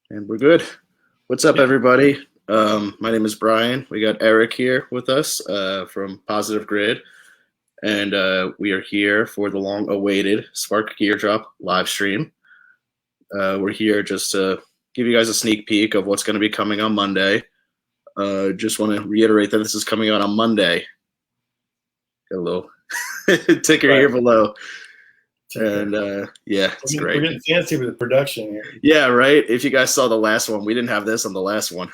And we're good. What's up, everybody? My name is Brian. We got Eric here with us from Positive Grid, and we are here for the long-awaited Spark Gear Drop live stream. We're here just to give you guys a sneak peek of what's going to be coming on Monday. Just want to reiterate that this is coming out on Monday. Got a little ticker here below. And yeah, it's great. We're getting fancy with the production here. Yeah, right. If you guys saw the last one, we didn't have this on the last one.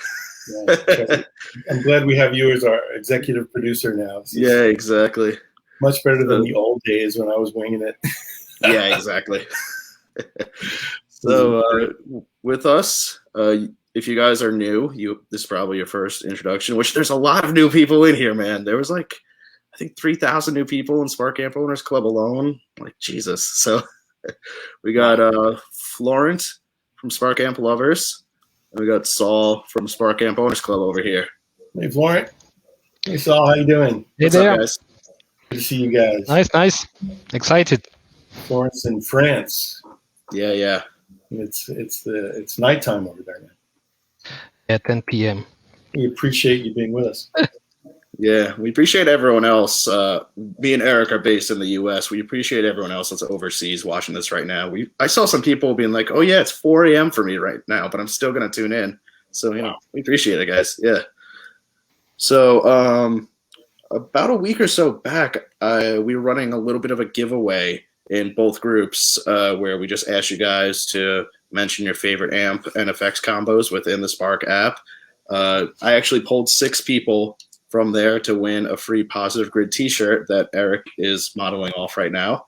Yeah, I'm glad we have you as our executive producer now. Yeah, exactly. Much better than the old days when I was winging it. Yeah, exactly. So with us, if you guys are new, this is probably your first introduction, which there's a lot of new people in here, man. There was like, I think 3,000 new people in Spark Amp Owners Club alone. Like, Jesus. So we got Florent from Spark Amp Lovers. And we got Saul from Spark Amp Owners Club over here. Hey, Florent. Hey, Saul. How you doing? Hey What's there. up, guys? Good to see you guys. Nice. Excited. Florent's in France. Yeah. It's nighttime over there now. At 10 p.m. We appreciate you being with us. Yeah, we appreciate everyone else. Me and Eric are based in the U.S. We appreciate everyone else that's overseas watching this right now. I saw some people being like, "Oh yeah, it's 4 a.m. for me right now, but I'm still gonna tune in." So we appreciate it, guys. Yeah. So about a week or so back, we were running a little bit of a giveaway in both groups where we just asked you guys to mention your favorite amp and effects combos within the Spark app. I actually pulled 6 people from there to win a free Positive Grid t-shirt that Eric is modeling off right now.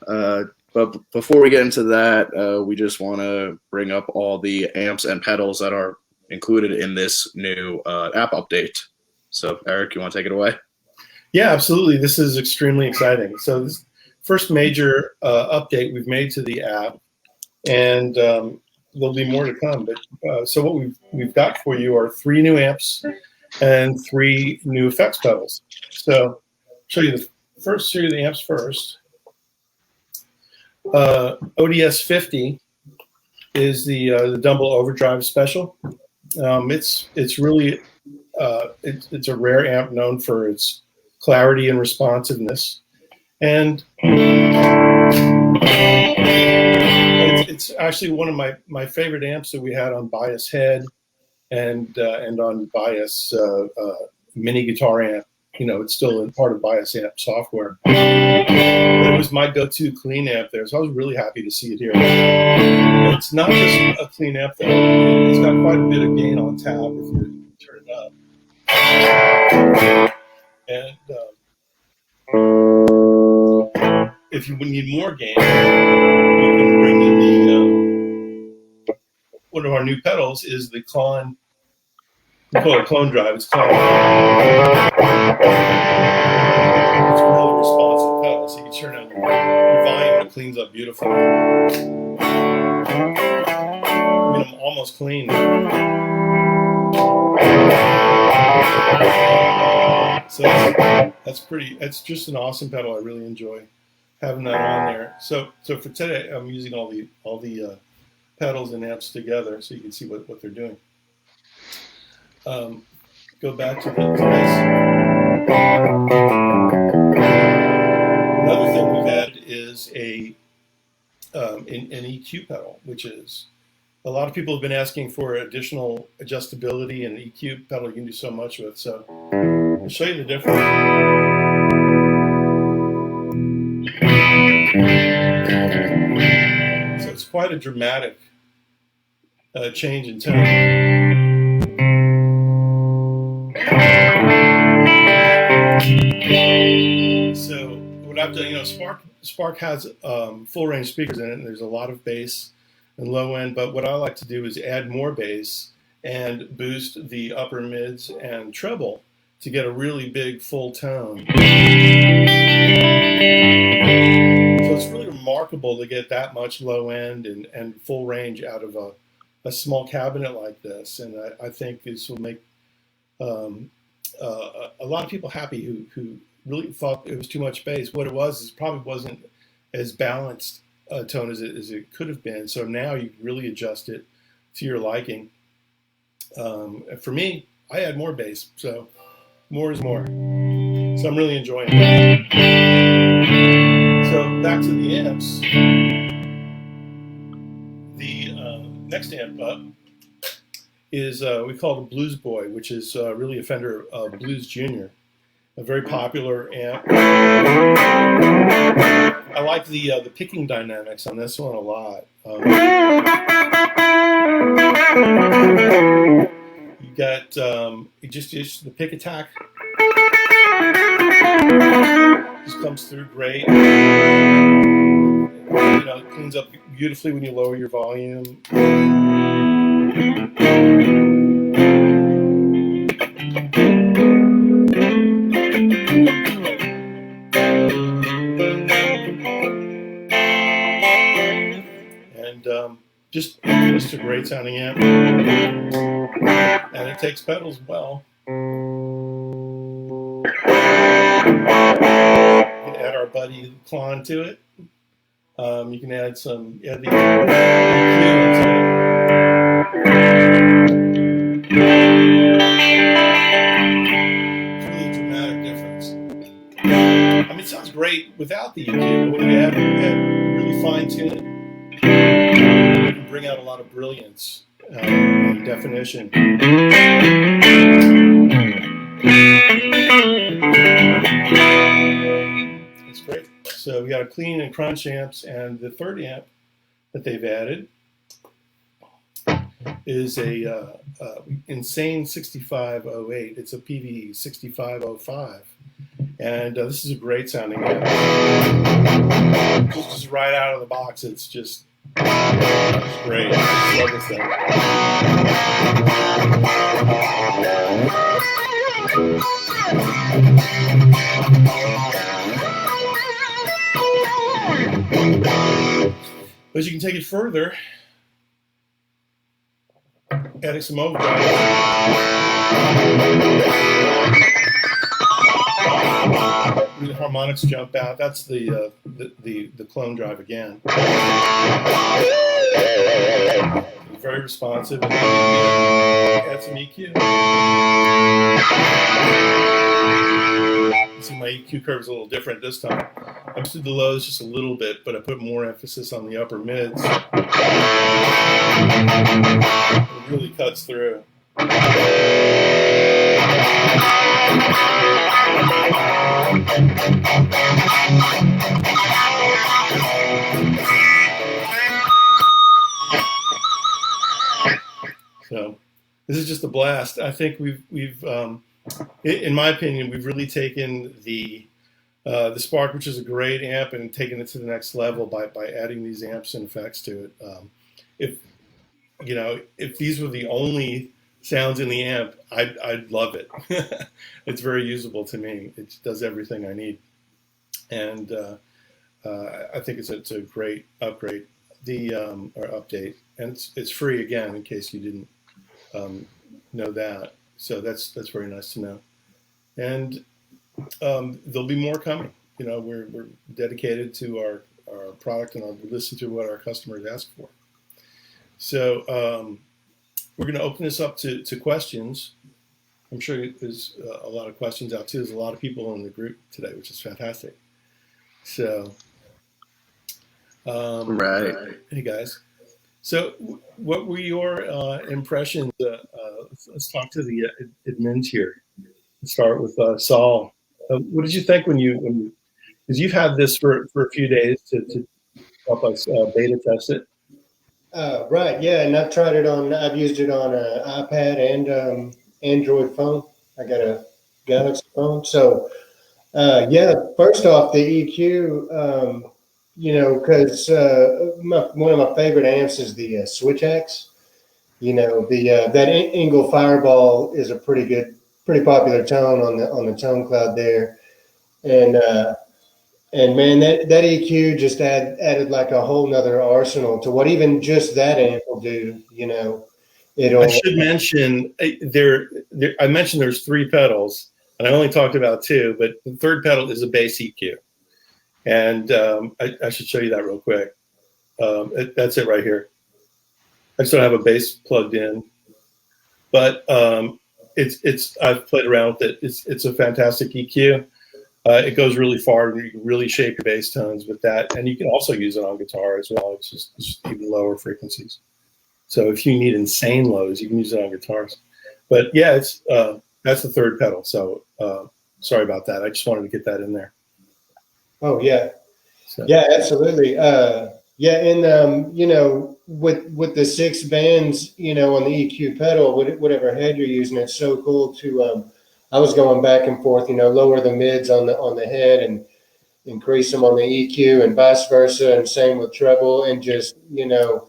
But before we get into that, we just want to bring up all the amps and pedals that are included in this new app update. So Eric, you want to take it away? Yeah, absolutely. This is extremely exciting. So this first major update we've made to the app, and there'll be more to come. But so what we've got for you are 3 new amps and 3 new effects pedals. So show you the amps first. ODS 50 is the Dumble Overdrive Special. It's really it's a rare amp known for its clarity and responsiveness, and it's actually one of my favorite amps that we had on Bias Head and on Bias mini guitar amp. It's still part of Bias amp software. But it was my go-to clean amp there, so I was really happy to see it here. It's not just a clean amp though. It's got quite a bit of gain on tap if you turn it up. And if you need more gain, you can bring in one of our new pedals is the Klon. We call it Klon Drive. It's Klon. It's a really responsive pedal, so you can turn on your volume and it cleans up beautifully. I'm almost clean. So that's pretty. It's just an awesome pedal. I really enjoy having that on there. So for today, I'm using all the pedals and amps together, so you can see what they're doing. Go back to this. Another thing we've added is an EQ pedal, which is a lot of people have been asking for additional adjustability, and EQ pedal you can do so much with. So I'll show you the difference. So it's quite a dramatic change in tone. So what I've done, Spark has full range speakers in it, and there's a lot of bass and low end. But what I like to do is add more bass and boost the upper mids and treble to get a really big full tone. So it's really remarkable to get that much low end and full range out of a small cabinet like this. And I think this will make a lot of people happy who really thought it was too much bass. What it was is probably wasn't as balanced a tone as it could have been. So now you can really adjust it to your liking. For me, I add more bass, so more is more. So I'm really enjoying it. So back to the amps. The next amp up is we call it a Blues Boy, which is really a Fender Blues Junior, a very popular amp. I like the picking dynamics on this one a lot. You got just the pick attack just comes through great. It cleans up beautifully when you lower your volume. And just a great sounding amp. And it takes pedals well. You can add our buddy Klon to it. You can add some the EQ into it. It's really a dramatic difference. I mean, it sounds great without the EQ, but when you add really fine tune it, you can bring out a lot of brilliance and definition. It's great. So we got a clean and crunch amps, and the third amp that they've added is a Insane 6508. It's a Peavey 6505, and this is a great sounding amp. Just right out of the box, it's just great. I love this thing. But you can take it further, adding some overdrive. The harmonics jump out. That's the Klon drive again. Very responsive. And add some EQ. You see my EQ curve is a little different this time. I boosted the lows just a little bit, but I put more emphasis on the upper mids. It really cuts through. So this is just a blast. I think we've in my opinion, we've really taken the Spark, which is a great amp, and taken it to the next level by adding these amps and effects to it. If these were the only sounds in the amp, I'd love it. It's very usable to me. It does everything I need, and I think it's a great upgrade, or update, and it's free again in case you didn't know that. So that's very nice to know, and there'll be more coming. We're dedicated to our product, and I'll listen to what our customers ask for. So we're going to open this up to questions. I'm sure there's a lot of questions out too. There's a lot of people in the group today, which is fantastic. So, right. Hey guys. So, what were your impressions? Let's talk to the admins here. Let's start with Saul. What did you think when because you've had this for a few days to help us beta test it? Right, yeah, and I've tried it on. I've used it on an iPad and Android phone. I got a Galaxy phone, so yeah. First off, the EQ. Because one of my favorite amps is the Switch X. That Engel Fireball is a pretty popular tone on the tone cloud there, and man, that EQ just added like a whole nother arsenal to what even just that amp will do. I should mention I mentioned there's 3 pedals, and I only talked about 2, but the third pedal is a bass EQ. And I should show you that real quick. That's it right here. I just don't have a bass plugged in. But it's I've played around with it. It's a fantastic EQ. It goes really far, and you can really shape your bass tones with that. And you can also use it on guitar as well. It's just even lower frequencies. So if you need insane lows, you can use it on guitars. But yeah, it's that's the third pedal. So sorry about that. I just wanted to get that in there. Oh yeah, So. yeah, absolutely. Yeah, and you know, with the 6 bands, you know, on the EQ pedal, whatever head you're using, it's so cool to. I was going back and forth, you know, lower the mids on the head and increase them on the EQ, and vice versa, and same with treble, and just, you know,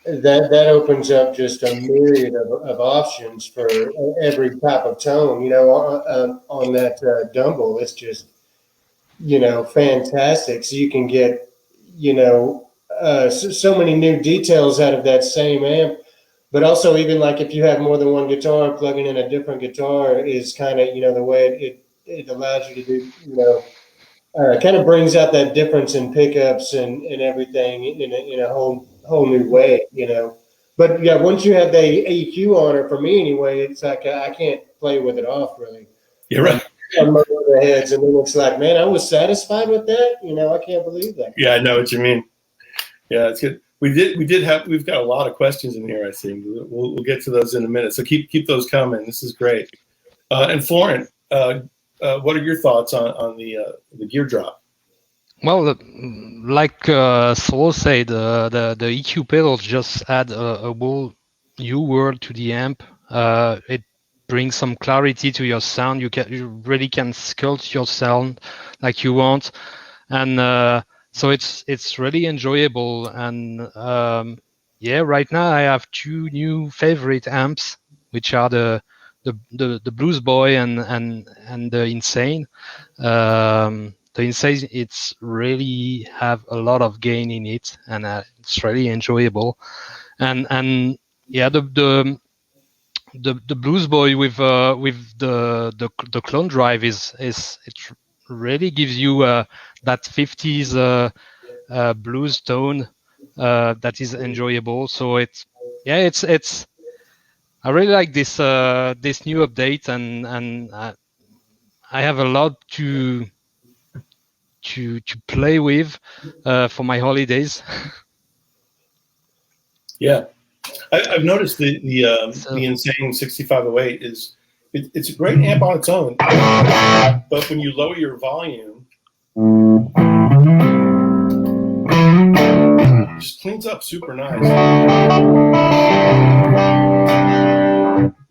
that opens up just a myriad of options for every type of tone. You know, on that Dumble, it's just, you know, fantastic. So you can get, you know, so many new details out of that same amp. But also, even like if you have more than one guitar, plugging in a different guitar is kind of, you know, the way it allows you to do, you know, kind of brings out that difference in pickups and everything in a whole new way, you know. But yeah, once you have the EQ on, or for me anyway, it's like I can't play with it off really. You're right. On most of the heads, and then it's like, man, I was satisfied with that. You know, I can't believe that. Yeah, I know what you mean. Yeah, it's good. We've got a lot of questions in here. I think we'll get to those in a minute. So keep those coming. This is great. And Florent, what are your thoughts on the gear drop? Well, like Saul said, the EQ pedals just add a whole new world to the amp. It brings some clarity to your sound. You really can sculpt your sound like you want, and so it's really enjoyable. And yeah, right now I have 2 new favorite amps, which are the Blues Boy and the Insane. The Insane, it's really have a lot of gain in it, and it's really enjoyable. And yeah, the Blues Boy with the Klon drive is it really gives you that 50s blues tone that is enjoyable. So it's I really like this this new update, and I have a lot to play with for my holidays. Yeah, I've noticed the Insane 6508 it's a great amp on its own, but when you lower your volume, it just cleans up super nice.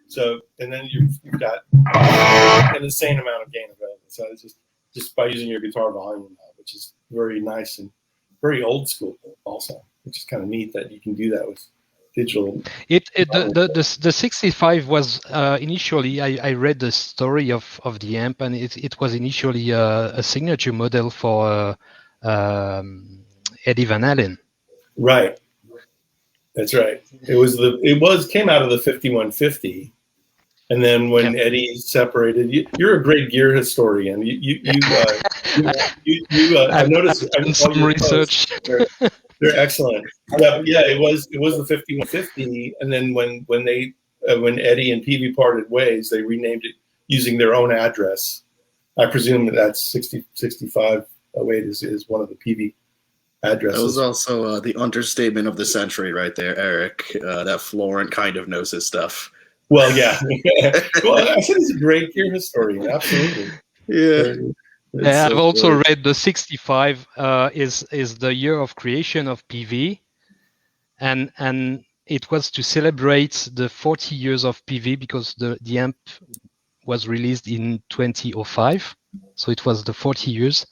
So, and then you've got an insane amount of gain available. So it's just by using your guitar volume, which is very nice and very old school also, which is kind of neat that you can do that with digital. The 65 was initially, I read the story of the amp, and it was initially a signature model for Eddie Van Halen. Right. That's right. It came out of the 5150. And then when Eddie separated, you're a great gear historian. I've noticed some research. They're excellent. Yeah, it was the 5150, and then when Eddie and Peavey parted ways, they renamed it using their own address. I presume that's 6508 is one of the Peavey addresses. That was also the understatement of the century, right there, Eric. That Florent kind of knows his stuff. Well, yeah. Well, I said he's a great gear historian. Absolutely. Yeah. I've also read the 65 is the year of creation of Peavey, and it was to celebrate the 40 years of Peavey, because the amp was released in 2005, so it was the 40 years,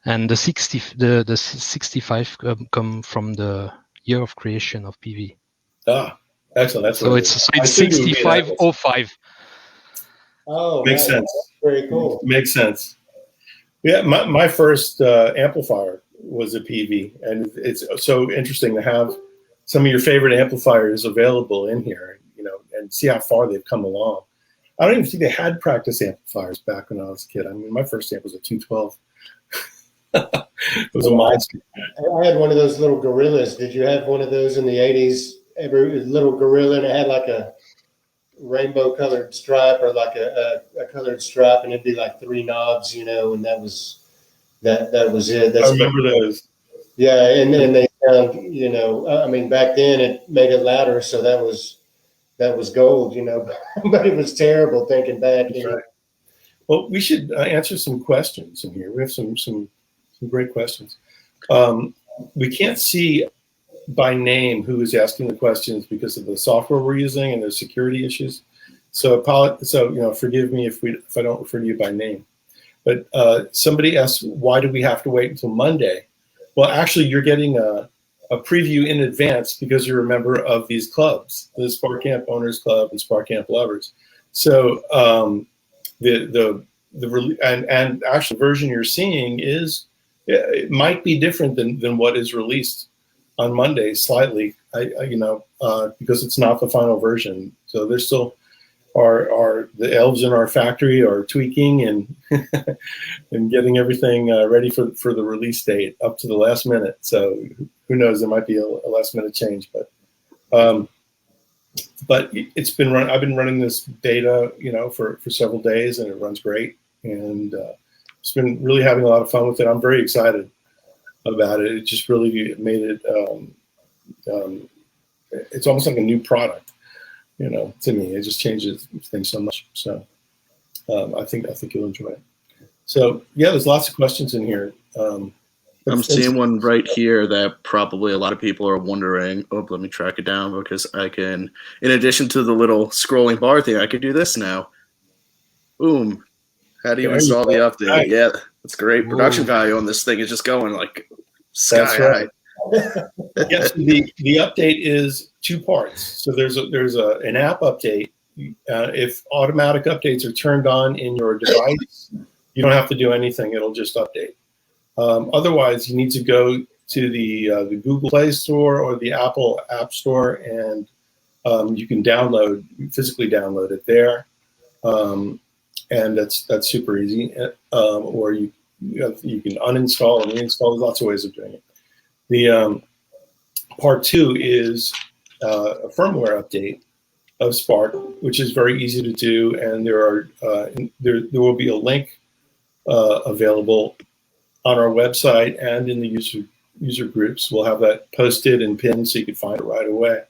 and the 65 come from the year of creation of Peavey. Ah. Excellent. So it's 6505. Oh, makes sense. Very cool. Makes sense. Yeah, my first amplifier was a Peavey, and it's so interesting to have some of your favorite amplifiers available in here, and see how far they've come along. I don't even think they had practice amplifiers back when I was a kid. I mean, my first amp was a 212. It was a monster. I had one of those little gorillas. Did you have one of those in the 80s? every little gorilla, and it had like a rainbow colored stripe or like a colored stripe, and it'd be like 3 knobs, you know, and that was it. I remember those. Yeah, and they found, you know, I mean, back then it made it louder, so that was gold, you know, but it was terrible thinking back. That's right. Well, we should answer some questions in here. We have some great questions. We can't see by name who is asking the questions because of the software we're using and there's security issues. So you know, forgive me if I don't refer to you by name. But somebody asked, why do we have to wait until Monday? Well, actually, you're getting a preview in advance because you're a member of these clubs, the Spark Camp Owners Club and Spark Camp Lovers. So and actual version you're seeing is, it might be different than what is released on Monday slightly, because it's not the final version. So there's still the elves in our factory are tweaking and and getting everything ready for the release date up to the last minute. So who knows, there might be a last minute change, but it's been run. I've been running this beta, you know, for several days, and it runs great. And it's been really having a lot of fun with it. I'm very excited about it. It just really made it. It's almost like a new product, you know, to me. It just changes things so much. So I think you'll enjoy it. So yeah, there's lots of questions in here. I'm seeing one right here that probably a lot of people are wondering. Oh, let me track it down because I can, in addition to the little scrolling bar thing, I could do this now. Boom. How do you install the update? Nice. Yeah, that's great. Production value on this thing is just going like sky high. Yes, the update is 2 parts. So there's an app update. If automatic updates are turned on in your device, you don't have to do anything. It'll just update. Otherwise, you need to go to the Google Play Store or the Apple App Store, and you can physically download it there, and that's super easy. Or you can uninstall and reinstall. There's lots of ways of doing it. The part 2 is a firmware update of Spark, which is very easy to do, and there will be a link available on our website and in the user groups. We'll have that posted and pinned so you can find it right away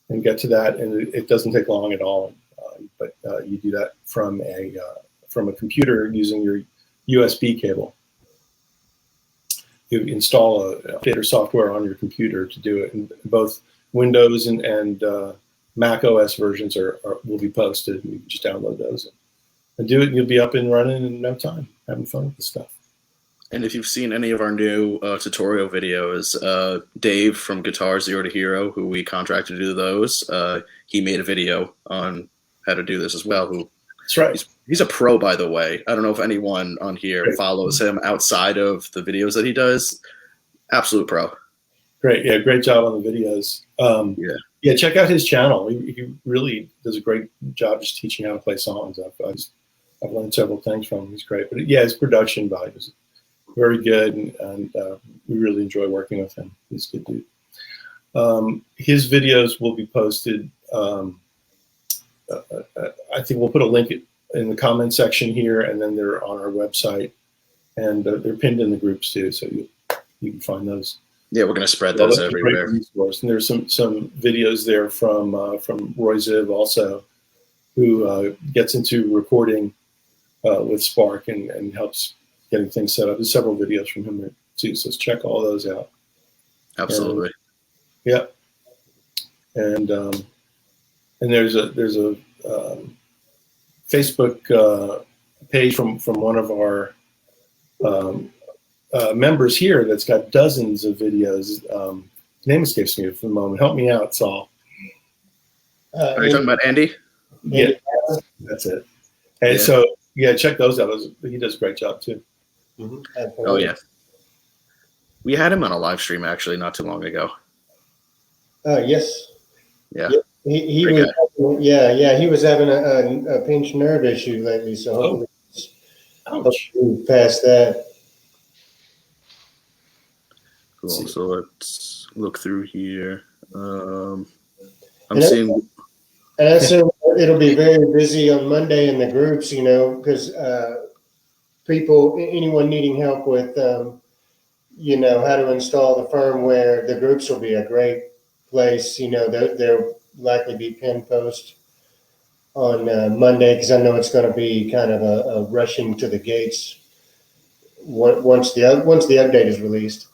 and get to that. And it doesn't take long at all. But you do that from a computer using your USB cable. You install updater software on your computer to do it. And both Windows and Mac OS versions will be posted. You can just download those and do it, and you'll be up and running in no time, having fun with the stuff. And if you've seen any of our new tutorial videos, Dave from Guitar Zero to Hero, who we contracted to do those, he made a video on how to do this as well. That's right. He's a pro, by the way. I don't know if anyone on here follows him outside of the videos that he does. Absolute pro. Great. Yeah, great job on the videos. Yeah, check out his channel. He really does a great job just teaching how to play songs. I've learned several things from him. He's great. But yeah, his production value is very good, and we really enjoy working with him. He's a good dude. His videos will be posted. I think we'll put a link in the comment section here, and then they're on our website, and they're pinned in the groups too, so you can find those. Yeah, we're going to spread those everywhere. And there's some videos there from Roy Ziv also, who gets into recording with Spark and helps getting things set up. There's several videos from him there too, so check all those out. Absolutely. And there's a Facebook page from one of our members here that's got dozens of videos. His name escapes me for the moment. Help me out, Saul. Are you talking about Andy? Yeah, that's it. And so, yeah, check those out. He does a great job too. Mm-hmm. Oh yeah, we had him on a live stream actually not too long ago. Yes. Yeah. He was. Yeah. He was having a pinched nerve issue lately, so hopefully he's past that. Cool. So let's look through here. I'm seeing. And I assume it'll be very busy on Monday in the groups, because anyone needing help with, how to install the firmware, the groups will be a great place. There'll likely be pin posts on Monday, because I know it's going to be kind of a rushing to the gates once the update is released.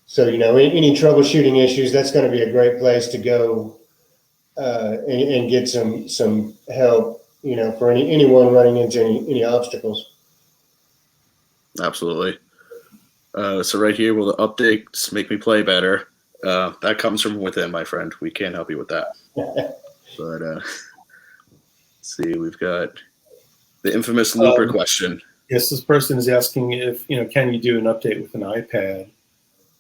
So, any troubleshooting issues, that's going to be a great place to go and get some help, for anyone running into any obstacles. Absolutely. So right here, will the updates make me play better? That comes from within, my friend. We can't help you with that. But let's see, we've got the infamous looper question. Yes, this person is asking if, can you do an update with an iPad?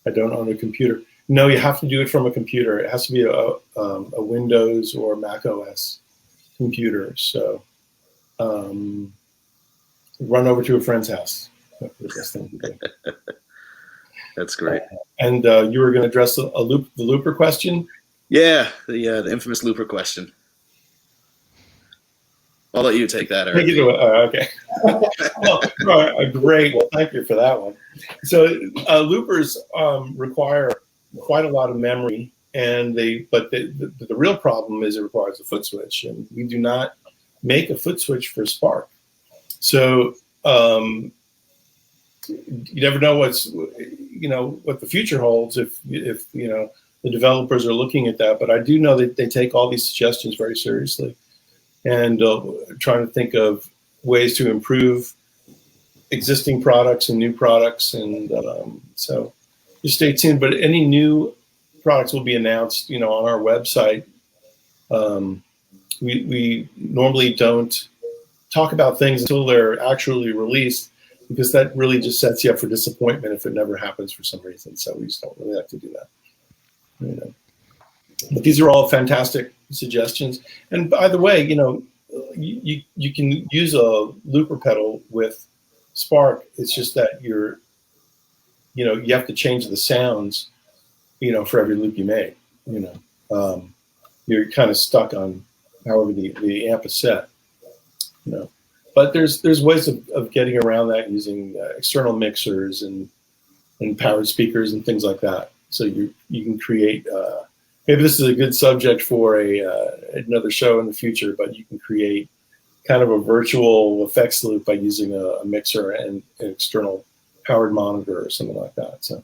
I don't own a computer. No, you have to do it from a computer. It has to be a Windows or Mac OS computer. So run over to a friend's house. That's the best thing to do. That's great. And you were going to address the looper question? Yeah, the infamous looper question. I'll let you take that, Eric. Take it away. Okay. Great. Well, thank you for that one. So loopers require quite a lot of memory, but the real problem is it requires a foot switch, and we do not make a foot switch for Spark. So you never know what the future holds if the developers are looking at that. But I do know that they take all these suggestions very seriously, and trying to think of ways to improve existing products and new products. And so just stay tuned. But any new products will be announced, on our website. We normally don't talk about things until they're actually released, because that really just sets you up for disappointment if it never happens for some reason. So we just don't really like to do that. But these are all fantastic suggestions. And by the way, you can use a looper pedal with Spark. It's just that you have to change the sounds, for every loop you make. You're kind of stuck on however the amp is set. But there's ways of getting around that using external mixers and powered speakers and things like that. So you can create. Maybe this is a good subject for another show in the future, but you can create kind of a virtual effects loop by using a mixer and an external powered monitor or something like that. So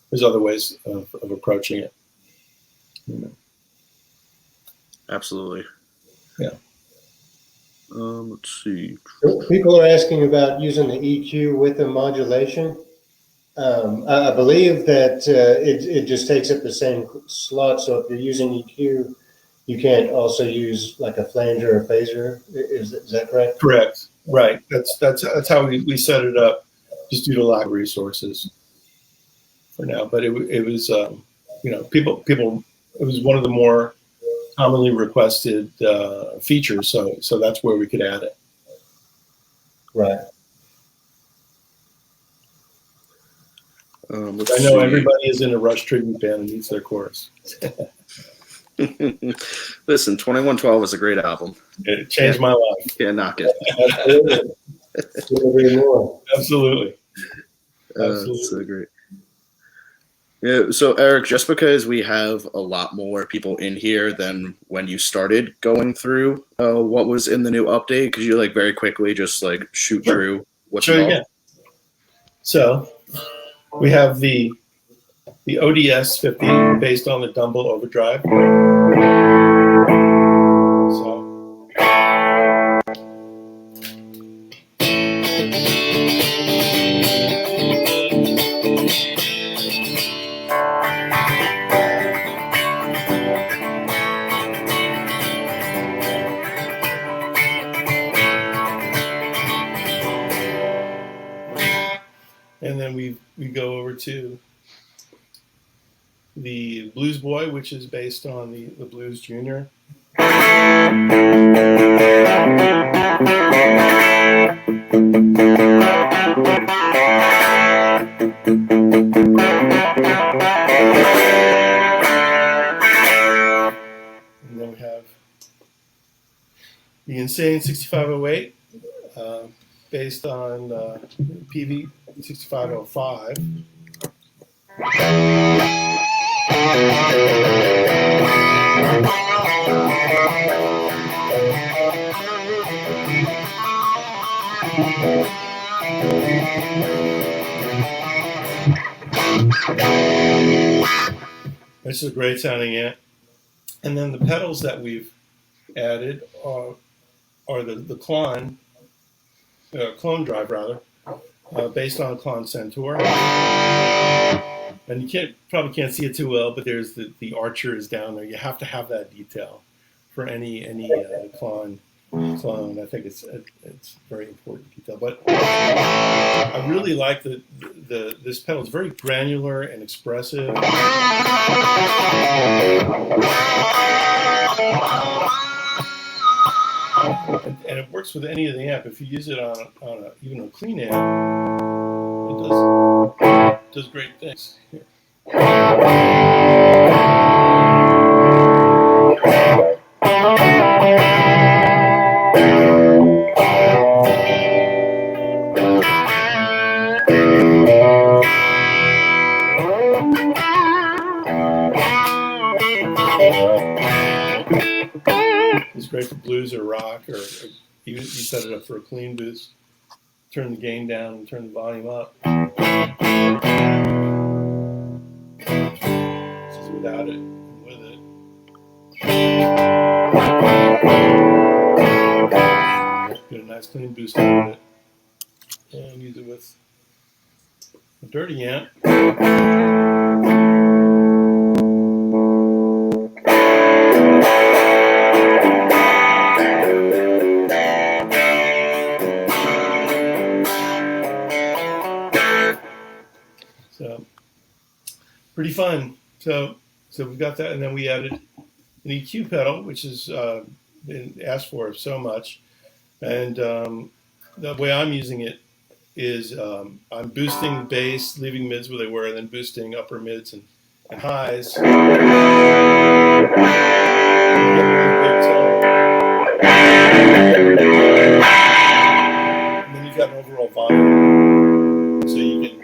there's other ways of approaching it. Absolutely. Yeah. Let's see. People are asking about using the EQ with the modulation. I believe that it just takes up the same slot. So if you're using EQ, you can't also use like a flanger or phaser. Is that correct? Correct. Right. That's how we set it up, just due to lack of resources for now. But it was people. It was one of the more commonly requested features. So that's where we could add it. Right. I know everybody is in a Rush tribute band and needs their chorus. Listen, 2112 is a great album. It changed my life. Can't knock it. Absolutely. Absolutely. So great. Yeah. So Eric, just because we have a lot more people in here than when you started going through what was in the new update, could you very quickly just shoot through what's involved? Again. So we have the ODS 50 based on the Dumble overdrive. So and then we go over to the Blues Boy, which is based on the Blues Junior. the Insane 6508, based on Peavey 6505. This is a great sounding amp. And then the pedals that we've added are the Klon, Clone Drive rather, based on Klon Centaur. And you probably can't see it too well, but there's the Archer is down there. You have to have that detail for any Klon clone. I think it's very important detail. But I really like this pedal. It's very granular and expressive. And it works with any of the amp. If you use it on even a clean amp, it does great things. Here. It's great for blues or rock, or you set it up for a clean boost. Turn the gain down and turn the volume up. This is without it and with it. Get a nice clean boost out of it. And use it with a dirty amp. So pretty fun. So we've got that, and then we added an EQ pedal, which has been asked for so much. And the way I'm using it is I'm boosting bass, leaving mids where they were, and then boosting upper mids and highs. And then you've got an overall volume. So you can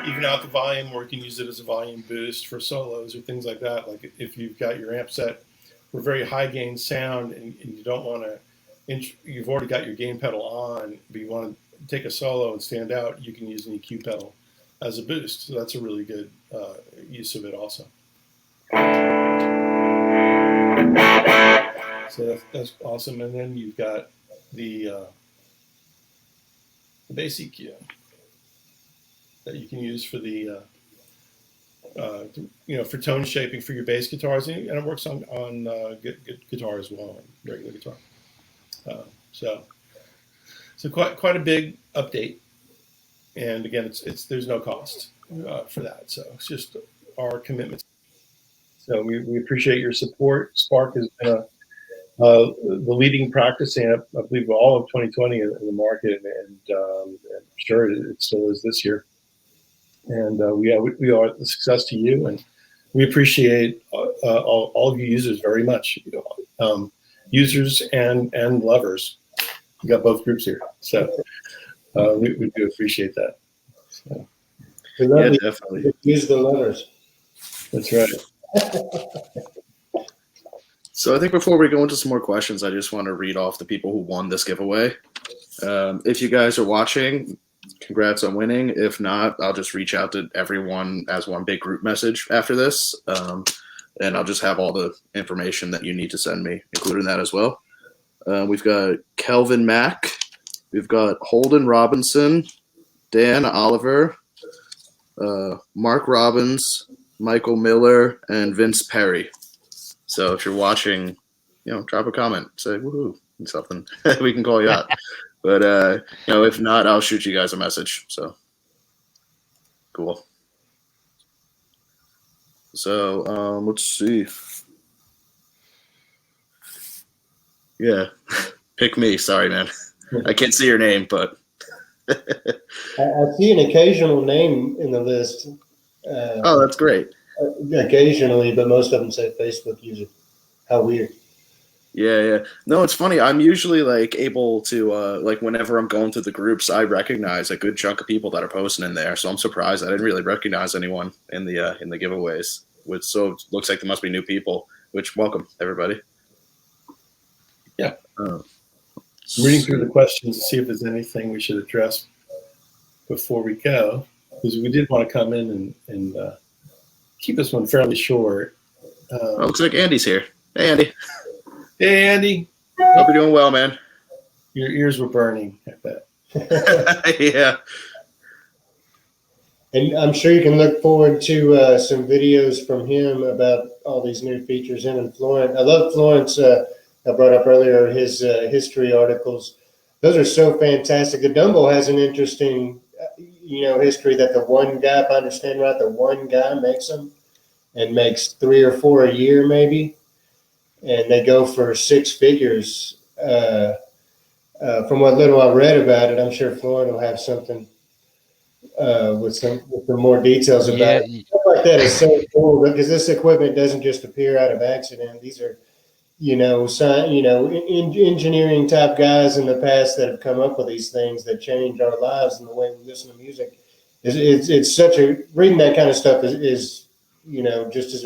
even out the volume, or you can use it as a volume boost for solos or things like that. Like if you've got your amp set for very high gain sound and you don't want to, you've already got your gain pedal on, but you want to take a solo and stand out, you can use an EQ pedal as a boost. So that's a really good use of it also. So that's awesome. And then you've got the bass EQ that you can use for the for tone shaping for your bass guitars, and it works on guitar as well, on regular guitar. So quite a big update, and again, it's there's no cost for that. So it's just our commitment. So we appreciate your support. Spark has been the leading practice amp, I believe, all of 2020 in the market, and I'm sure it still is this year. And we are a success to you, and we appreciate all of you users very much. Users and lovers. We got both groups here, so we do appreciate that. So. Yeah, definitely. Use the lovers. That's right. So I think before we go into some more questions, I just want to read off the people who won this giveaway. If you guys are watching, congrats on winning. If not, I'll just reach out to everyone as one big group message after this. And I'll just have all the information that you need to send me, including that as well. We've got Kelvin Mack. We've got Holden Robinson, Dan Oliver, Mark Robbins, Michael Miller, and Vince Perry. So if you're watching, drop a comment, say woohoo and something. We can call you out. But if not, I'll shoot you guys a message. So cool. So let's see. Yeah, pick me. Sorry, man. I can't see your name, but I see an occasional name in the list. Oh, that's great. Occasionally, but most of them say Facebook user. How weird. Yeah. No, it's funny. I'm usually like able to like whenever I'm going through the groups, I recognize a good chunk of people that are posting in there. So I'm surprised I didn't really recognize anyone in the giveaways. Which so it looks like there must be new people. Which welcome everybody. Yeah. Uh, I'm reading through the questions to see if there's anything we should address before we go, because we did want to come in and keep this one fairly short. looks like Andy's here. Hey, Andy. Hey, Andy. Hope you're doing well, man. Your ears were burning, I bet. Yeah. And I'm sure you can look forward to some videos from him about all these new features. Him and Florent. I love Florent's. I brought up earlier his history articles. Those are so fantastic. The Dumble has an interesting, history that the one guy, if I understand right, the one guy makes them and makes 3 or 4 a year maybe, and they go for 6 figures. From what little I read about it, I'm sure Florent will have something with some more details about it. Stuff like that is so cool because this equipment doesn't just appear out of accident. These are, engineering type guys in the past that have come up with these things that change our lives and the way we listen to music. It's such a reading that kind of stuff is just as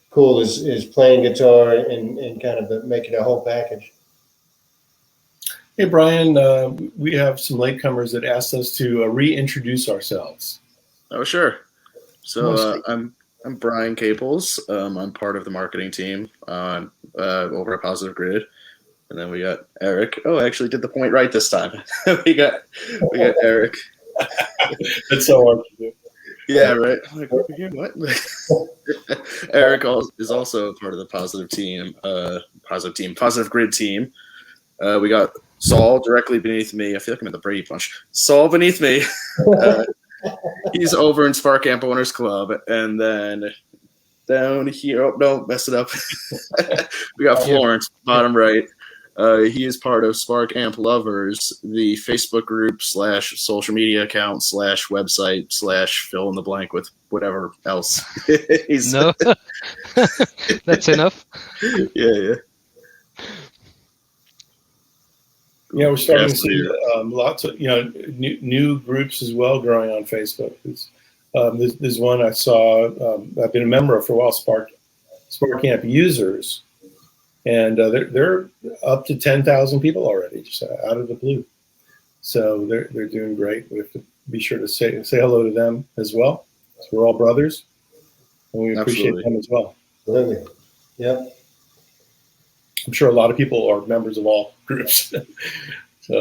cool as playing guitar and kind of making a whole package. Hey, Brian, we have some latecomers that asked us to reintroduce ourselves. Oh, sure. So I'm Brian Caples. I'm part of the marketing team on over at Positive Grid, and then we got Eric. Oh, I actually did the point right this time. we got Eric. That's so hard to do. Yeah, right. I'm like, over here, what? Eric is also part of the Positive Grid team. We got Saul directly beneath me. I feel like I'm in the Brady Bunch. Saul beneath me. He's over in Spark Amp Owners Club. And then down here, oh, no, messed it up. We got Florence, bottom right. He is part of Spark Amp Lovers, the Facebook group / social media account / website / fill in the blank with whatever else. No, that's enough. Yeah. Yeah, we're starting to see lots of new groups as well growing on Facebook. There's one I saw. I've been a member of for a while, Spark Amp users, and they're up to 10,000 people already, just out of the blue. So they're doing great. We have to be sure to say hello to them as well. So we're all brothers, and we appreciate them as well. Absolutely. Yep. I'm sure a lot of people are members of all groups, so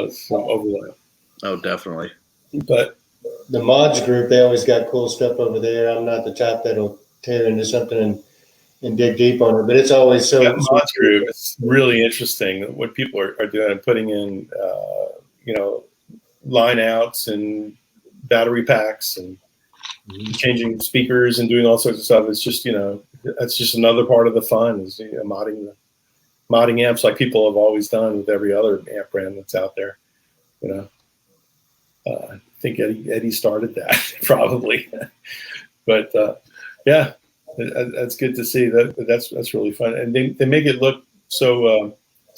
it's some overlap. Oh, definitely. But the mods group, they always got cool stuff over there. I'm not the type that'll tear into something and dig deep on it, but it's always so. That mods group, it's really interesting what people are doing, putting in, line outs and battery packs and changing speakers and doing all sorts of stuff. It's just, that's just another part of the fun is modding amps like people have always done with every other amp brand that's out there. I think Eddie started that probably, but yeah, that's good to see. That's really fun, and they make it look so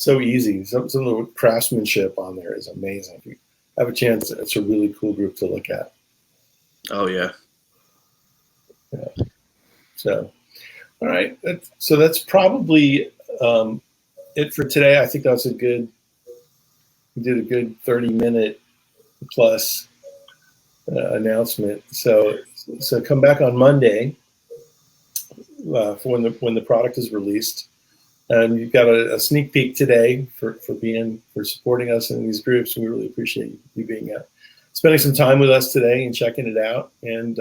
easy. Some of the craftsmanship on there is amazing. If you have a chance, it's a really cool group to look at. Oh yeah. So, all right. So that's probably it for today. I think that was we did a good 30-minute plus announcement. So come back on Monday for when the product is released, and you've got a sneak peek today for supporting us in these groups. We really appreciate you being spending some time with us today and checking it out. And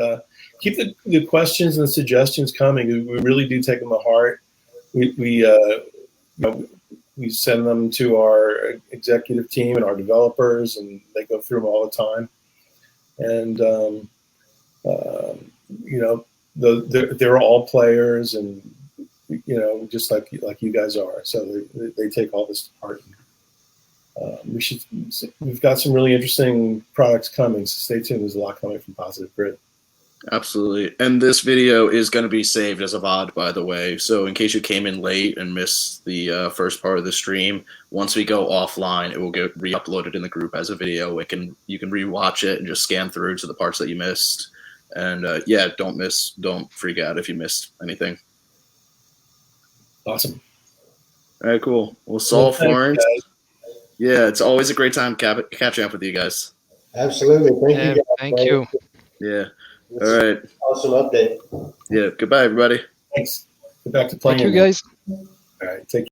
keep the questions and the suggestions coming. We really do take them to heart. We send them to our executive team and our developers, and they go through them all the time. And they're all players, and just like you guys are. So they take all this to heart. We've got some really interesting products coming. So stay tuned. There's a lot coming from Positive Grid. Absolutely. And this video is going to be saved as a VOD, by the way. So in case you came in late and missed the first part of the stream, once we go offline, it will get re-uploaded in the group as a video. You can re-watch it and just scan through to the parts that you missed. And yeah, don't freak out if you missed anything. Awesome. All right, cool. Well, Saul, Thank you, Florent, guys. yeah, it's always a great time catching up with you guys. Absolutely. Thank Yeah, you guys. thank man. you. Yeah. It's All right. awesome update. Yeah. Goodbye, everybody. Thanks. Get back to playing. Thank you, guys. All right. Take care.